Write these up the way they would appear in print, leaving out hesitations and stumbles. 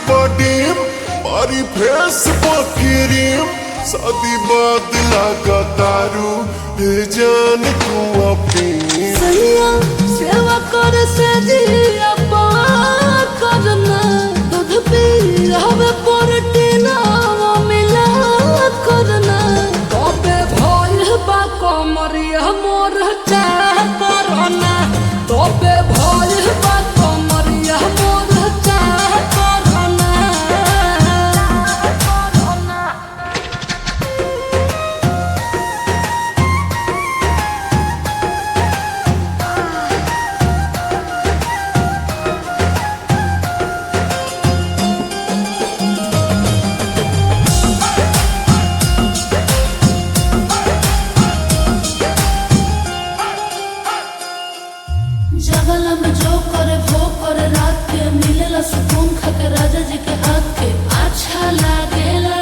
पडीम मारी फेस पखीरीम शादी बाद लगा तारू हे जान तू अपनी सैया सेवा कर से जिया पा करना दूध पी हवे प्रोटीन मिला करना तबे भइल बा कमरिया मोर चाह करना तबे भइल बा कमरिया मोर चाह करना जगला में जो करे वो करे रात के मिलेला सुकून खाके राजा जी के हाथ के अच्छा लागेला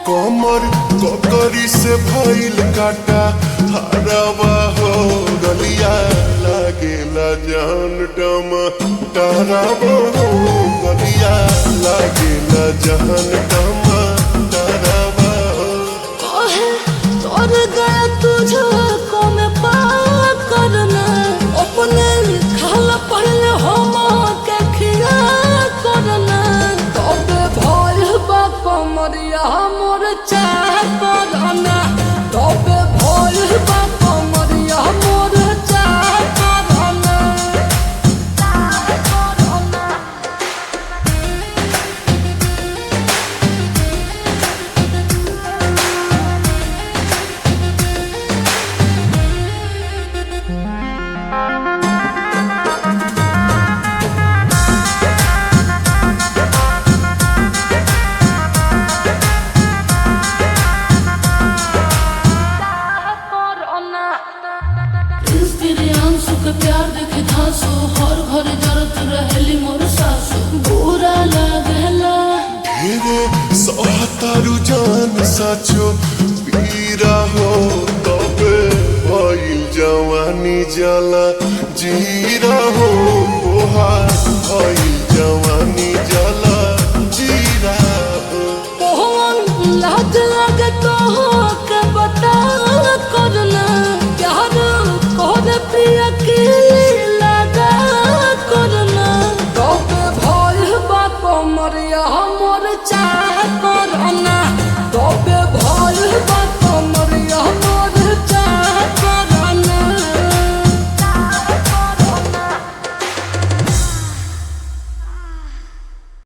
कमर ककरी से भइल काटा हरावा हो गलिया लागेला जान टमा टरावा हो गलिया लागेला जान टमा टरावा हो ओहे तोर गया तुझे को में पा करना अपने खाला पहले हम के खिया करना तबे भइल बा कमरिया मोर चाह करना तबे भइल बा कमरिया मोर चाह करना प्यार देखे धासो हर घर जरत रहेली मोर सासो बुरा लागेला ढेरे सहतारू जान साचो पीरा हो तबे भइल जवानी जाला जीरा हो ओहा भइल जवानी